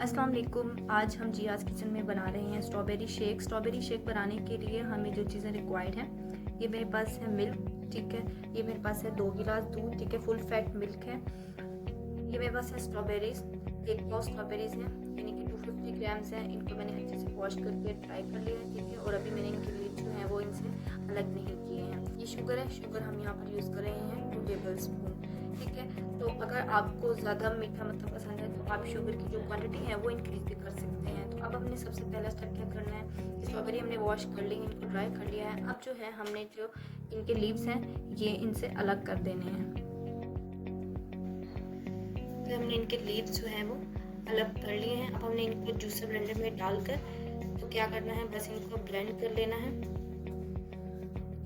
अस्सलाम वालेकुम। आज हम जियाज किचन में बना रहे हैं स्ट्रॉबेरी शेक। स्ट्रॉबेरी शेक बनाने के लिए हमें जो चीज़ें रिक्वायर्ड हैं, ये मेरे पास है मिल्क, ठीक है। ये मेरे पास है 2 गिलास दूध, ठीक है, फुल फैट मिल्क है। ये मेरे पास है स्ट्रॉबेरीज, 1 पाव स्ट्रॉबेरीज हैं, यानी कि 250 ग्राम्स हैं। इनको मैंने अच्छे से वॉश करके ट्राई कर लिया है, ठीक है। और अभी मैंने इनके लिए जो है वो इनसे अलग नहीं किए हैं। ये शुगर है, शुगर हम यहाँ पर यूज़ कर रहे हैं 2 टेबल स्पून, ठीक है। तो अगर आपको ज़्यादा मीठा मतलब पसंद है तो आप शुगर की जो क्वांटिटी है वो इंक्रीज भी कर सकते हैं। तो अब हमने सबसे पहला स्टेप क्या करना है, स्ट्रॉबेरी हमने वॉश कर ली, इनको ड्राई कर लिया है। अब जो है हमने जो इनके लीव्स हैं ये इनसे अलग कर देने हैं। तो हमने इनके लीव्स जो हैं वो अलग कर लिए हैं। अब हमने इनको जूसर ब्लेंडर में डालकर तो क्या करना है, बस इनको ब्लेंड कर लेना है।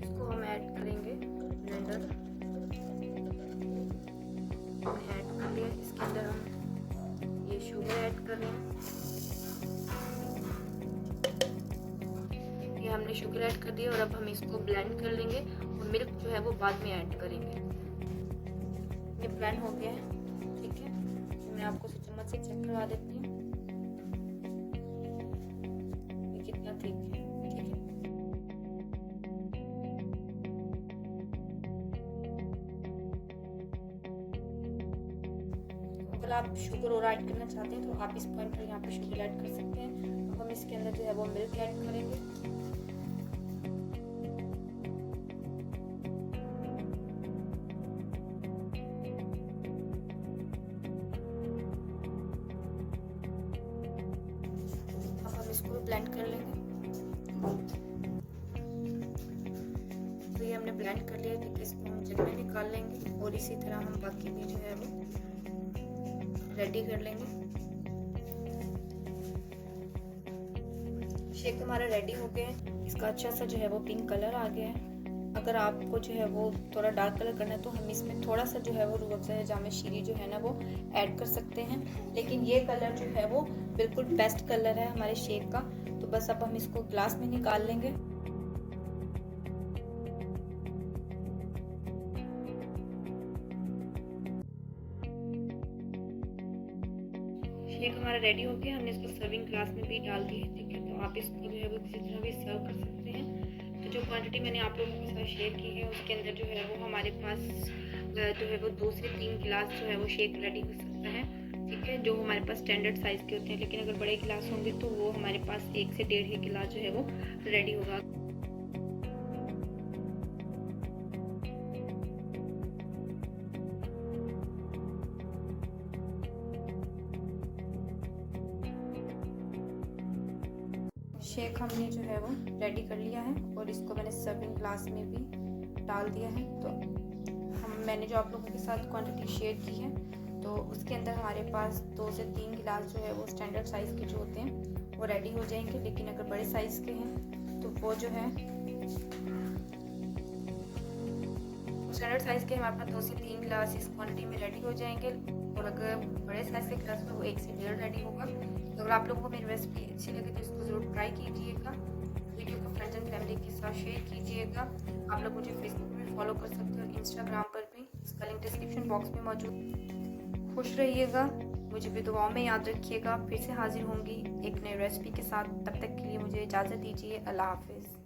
इसको हम ऐड करेंगे ब्लेंडर, ऐड कर लिया। इसके अंदर हम ये शुगर ऐड कर रहे हैं, ये हमने शुगर ऐड कर दिया। और अब हम इसको ब्लेंड कर लेंगे और मिल्क जो है वो बाद में ऐड करेंगे। ये ब्लेंड हो गया है, ठीक है। तो मैं आपको चम्मच से चेक करवा देती हूँ ये कितना थिक है, ठीक है। अगर आप शुगर और ऐड करना चाहते हैं तो आप इस पॉइंट पर यहाँ पे शुगर ऐड कर सकते हैं। अब हम इसके अंदर जो है वो मिल्क ऐड करेंगे। अब हम इसको भी ब्लेंड कर लेंगे। तो ये हमने ब्लेंड कर लिया, ठीक है। इसको हम जग में निकाल लेंगे और इसी तरह हम बाकी भी जो है वो रेडी कर लेंगे। शेक हमारा रेडी हो गया है। इसका अच्छा सा जो है वो पिंक कलर आ गया है। अगर आपको जो है वो थोड़ा डार्क कलर करना है तो हम इसमें थोड़ा सा जो है वो रूह अफ़ज़ा जामे शीरी जो है ना वो ऐड कर सकते हैं, लेकिन ये कलर जो है वो बिल्कुल बेस्ट कलर है हमारे शेक का। तो बस अब हम इसको ग्लास में निकाल लेंगे। शेक हमारा रेडी हो गया, हमने इसको सर्विंग ग्लास में भी डाल दिया है, ठीक है। तो आप इसको जो है वो किसी तरह भी सर्व कर सकते हैं। तो जो क्वांटिटी मैंने आप लोगों के साथ शेयर की है उसके अंदर जो है वो हमारे पास जो है वो 2 से 3 गिलास जो है वो शेक रेडी हो सकता है, ठीक है। जो हमारे पास स्टैंडर्ड साइज़ के होते हैं, लेकिन अगर बड़े गिलास होंगे तो वो हमारे पास 1 से 1.5 गिलास जो है वो रेडी होगा। शेक हमने जो है वो रेडी कर लिया है और इसको मैंने सर्विंग ग्लास में भी डाल दिया है। तो मैंने जो आप लोगों के साथ क्वांटिटी शेयर की है तो उसके अंदर हमारे पास 2 से 3 गिलास जो है वो स्टैंडर्ड साइज़ के जो होते हैं वो रेडी हो जाएंगे। लेकिन अगर बड़े साइज़ के हैं तो वो जो है स्टैंडर्ड साइज़ के हमारे पास 2 से 3 गिलास इस क्वांटिटी में रेडी हो जाएंगे। और अगर बड़े साइज़ के गिलास में वो 1 से 1.5 रेडी होगा। तो अगर आप लोगों को मेरी रेसिपी अच्छी लगे तो इसको ज़रूर ट्राई कीजिएगा। वीडियो को फ्रेंड्स एंड फैमिली के साथ शेयर कीजिएगा। आप लोग मुझे फेसबुक पर फॉलो कर सकते हो, इंस्टाग्राम पर भी, इसका लिंक डिस्क्रिप्शन बॉक्स में मौजूद। खुश रहिएगा, मुझे भी दुआओं में याद रखिएगा। फिर से हाजिर होंगी एक नई रेसिपी के साथ। तब तक के लिए मुझे इजाज़त दीजिए। अल्लाह हाफिज़।